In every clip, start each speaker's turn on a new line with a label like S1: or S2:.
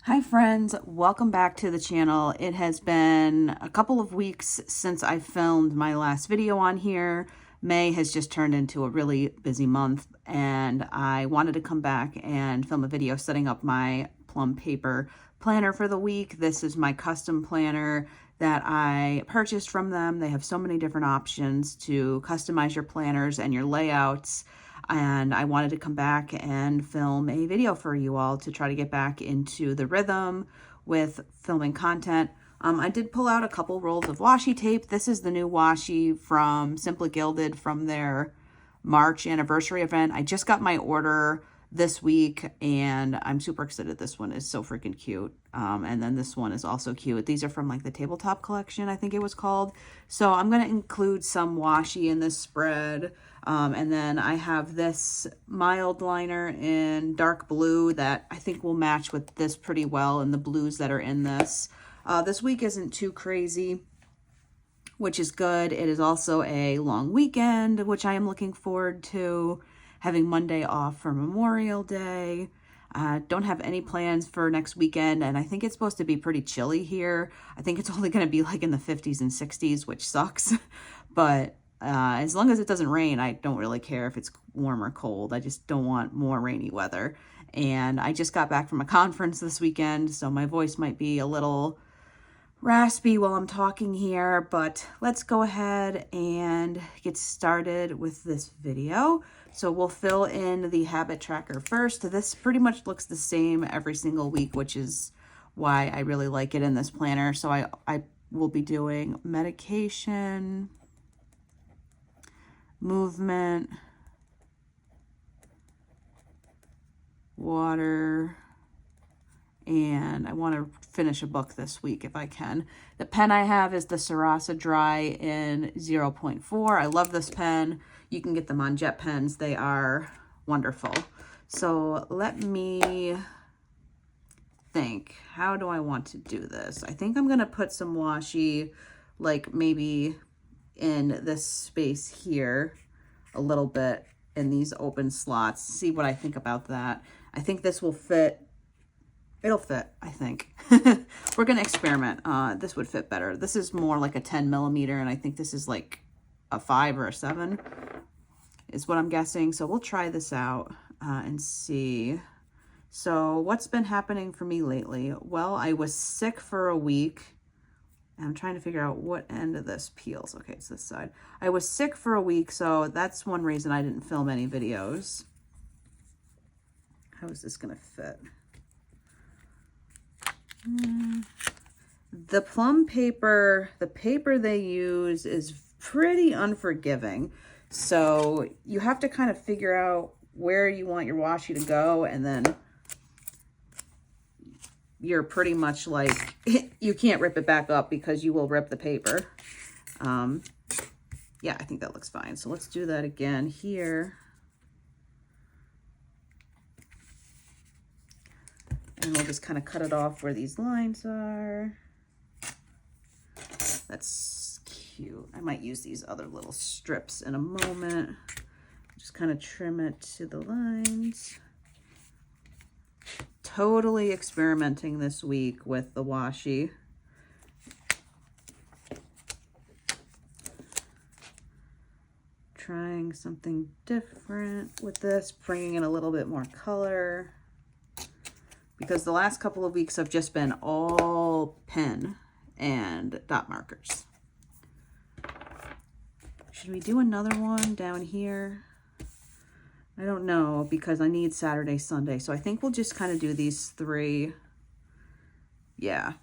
S1: Hi friends, welcome back to the channel. It has been a couple of weeks since I filmed my last video on here. May has just turned into a really busy month and I wanted to come back and film a video setting up my Plum paper planner for the week. This is my custom planner that I purchased from them. They have so many different options to customize your planners and your layouts. And I wanted to come back and film a video for you all to try to get back into the rhythm with filming content. I did pull out a couple rolls of washi tape. This is the new washi from Simply Gilded from their March anniversary event. I just got my order this week and I'm super excited. This one is so freaking cute. And then this one is also cute. These are from like the tabletop collection, I think it was called. So I'm going to include some washi in this spread. And then I have this mild liner in dark blue that I think will match with this pretty well and the blues that are in this. This week isn't too crazy, which is good. It is also a long weekend, which I am looking forward to. Having Monday off for Memorial Day. Don't have any plans for next weekend, and I think it's supposed to be pretty chilly here. I think it's only going to be like in the 50s and 60s, which sucks. But as long as it doesn't rain, I don't really care if it's warm or cold. I just don't want more rainy weather. And I just got back from a conference this weekend, so my voice might be a little raspy while I'm talking here, but let's go ahead and get started with this video. So we'll fill in the habit tracker first. This pretty much looks the same every single week, which is why I really like it in this planner. So I will be doing medication, movement, water, and I want to finish a book this week if I can. The pen I have is the Sarasa Dry in 0.4. I love this pen. You can get them on Jet Pens. They are wonderful. So let me think. How do I want to do this? I think I'm going to put some washi, like maybe in this space here a little bit in these open slots. See what I think about that. I think this will fit. It'll fit, I think. We're going to experiment. This would fit better. This is more like a 10 millimeter, and I think this is like a 5 or a 7 is what I'm guessing. So we'll try this out and see. So what's been happening for me lately? Well, I was sick for a week. I'm trying to figure out what end of this peels. Okay, it's this side. I was sick for a week, so that's one reason I didn't film any videos. How is this going to fit? The Plum paper, the paper they use is pretty unforgiving. So you have to kind of figure out where you want your washi to go, and then you're pretty much like, you can't rip it back up because you will rip the paper. Yeah, I think that looks fine. So let's do that again here. And we'll just kind of cut it off where these lines are. That's cute. I might use these other little strips in a moment. Just kind of trim it to the lines. Totally experimenting this week with the washi. Trying something different with this, bringing in a little bit more color. Because the last couple of weeks have just been all pen and dot markers. Should we do another one down here? I don't know, because I need Saturday, Sunday. So I think we'll just kind of do these 3. Yeah.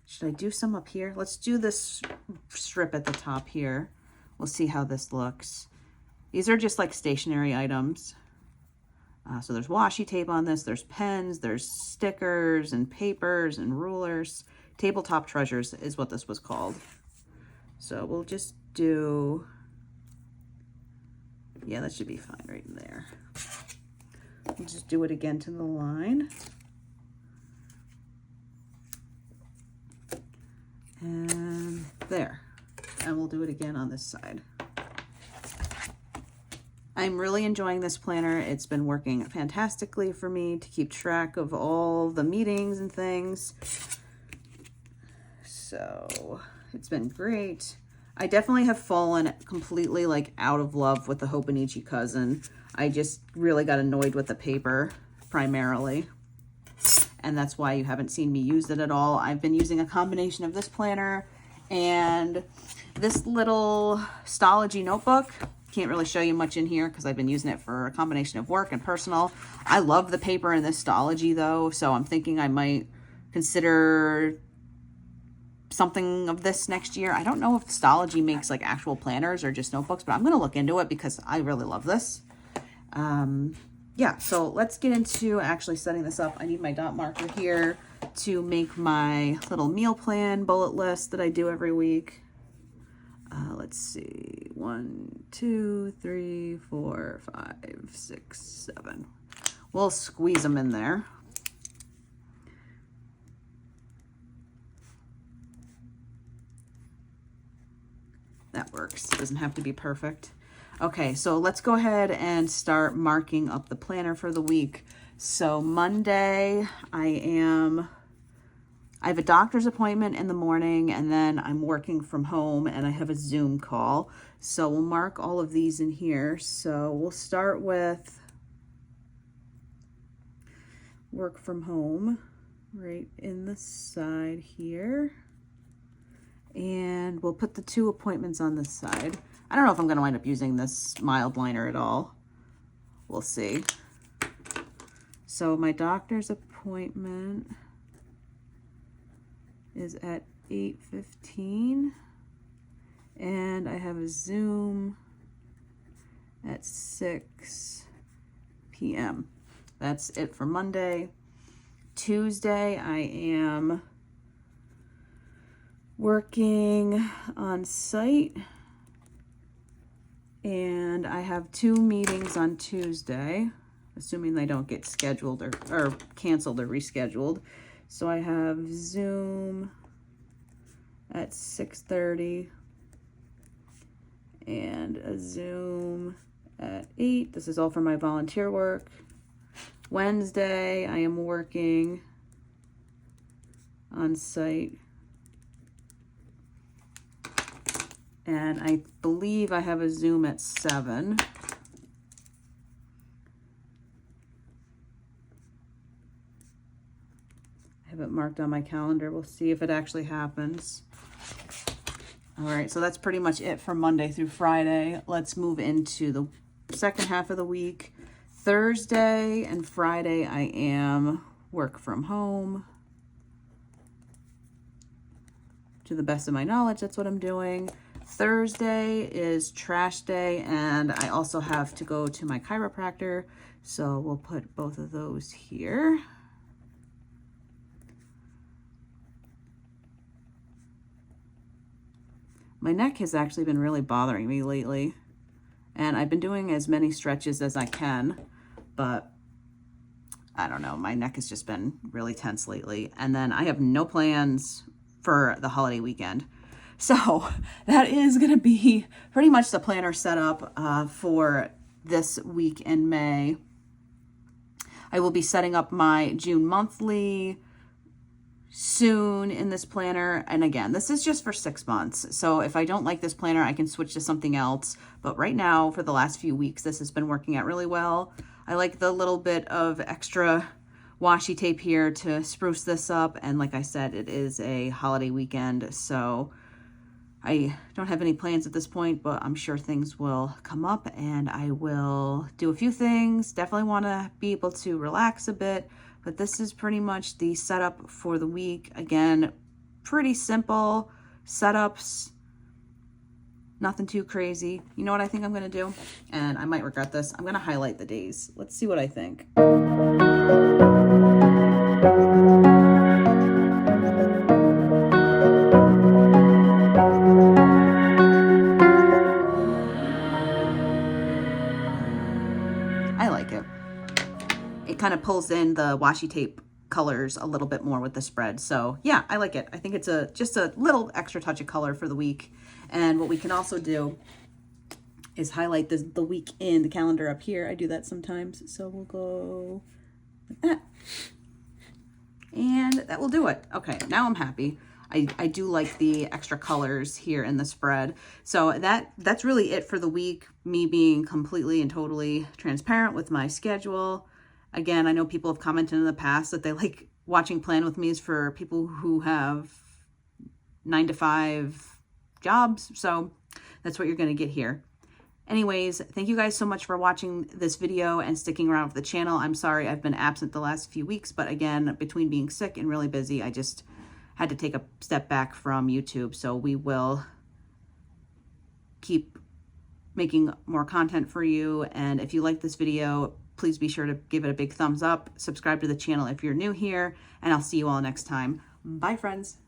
S1: Should I do some up here? Let's do this strip at the top here. We'll see how this looks. These are just like stationary items. So there's washi tape on this, there's pens, there's stickers and papers and rulers. Tabletop Treasures is what this was called. So we'll just do, yeah, that should be fine right in there. We'll just do it again to the line. And there. And we'll do it again on this side. I'm really enjoying this planner. It's been working fantastically for me to keep track of all the meetings and things. So it's been great. I definitely have fallen completely like out of love with the Hobonichi Cousin. I just really got annoyed with the paper primarily. And that's why you haven't seen me use it at all. I've been using a combination of this planner and this little Stology notebook. Can't really show you much in here because I've been using it for a combination of work and personal. I love the paper in this Stology though, so I'm thinking I might consider something of this next year. I don't know if Stology makes like actual planners or just notebooks, but I'm going to look into it because I really love this. Yeah, so let's get into actually setting this up. I need my dot marker here to make my little meal plan bullet list that I do every week. Let's see, 1, 2, 3, 4, 5, 6, 7. We'll squeeze them in there. That works. Doesn't have to be perfect. Okay, so let's go ahead and start marking up the planner for the week. So Monday, I have a doctor's appointment in the morning, and then I'm working from home and I have a Zoom call. So we'll mark all of these in here. So we'll start with work from home right in the side here. And we'll put the 2 appointments on this side. I don't know if I'm going to wind up using this mild liner at all. We'll see. So my doctor's appointment is at 8:15. And I have a Zoom at 6 p.m. That's it for Monday. Tuesday, I am working on site. And I have 2 meetings on Tuesday, assuming they don't get scheduled or canceled or rescheduled. So I have Zoom at 6:30 and a Zoom at 8. This is all for my volunteer work. Wednesday, I am working on site. And I believe I have a Zoom at 7. I have it marked on my calendar. We'll see if it actually happens. All right, so that's pretty much it for Monday through Friday. Let's move into the second half of the week. Thursday and Friday, I am work from home. To the best of my knowledge, that's what I'm doing. Thursday is trash day, and I also have to go to my chiropractor, so we'll put both of those here. My neck has actually been really bothering me lately, and I've been doing as many stretches as I can, but I don't know, my neck has just been really tense lately. And then I have no plans for the holiday weekend. So that is going to be pretty much the planner setup for this week in May. I will be setting up my June monthly soon in this planner. And again, this is just for 6 months. So if I don't like this planner, I can switch to something else. But right now, for the last few weeks, this has been working out really well. I like the little bit of extra washi tape here to spruce this up. And like I said, it is a holiday weekend, so I don't have any plans at this point, but I'm sure things will come up and I will do a few things. Definitely want to be able to relax a bit, but this is pretty much the setup for the week. Again, pretty simple setups, nothing too crazy. You know what I think I'm going to do? And I might regret this. I'm going to highlight the days. Let's see what I think. I like it. It kind of pulls in the washi tape colors a little bit more with the spread. So yeah, I like it. I think it's just a little extra touch of color for the week. And what we can also do is highlight the week in the calendar up here. I do that sometimes. So we'll go like that. And that will do it. Okay, now I'm happy. I do like the extra colors here in the spread. So that's really it for the week. Me being completely and totally transparent with my schedule. Again, I know people have commented in the past that they like watching Plan With Me's for people who have 9-to-5 jobs. So that's what you're going to get here. Anyways, thank you guys so much for watching this video and sticking around with the channel. I'm sorry I've been absent the last few weeks, but again, between being sick and really busy, I just had to take a step back from YouTube. So we will keep making more content for you. And if you like this video, please be sure to give it a big thumbs up. Subscribe to the channel if you're new here, and I'll see you all next time. Bye, friends.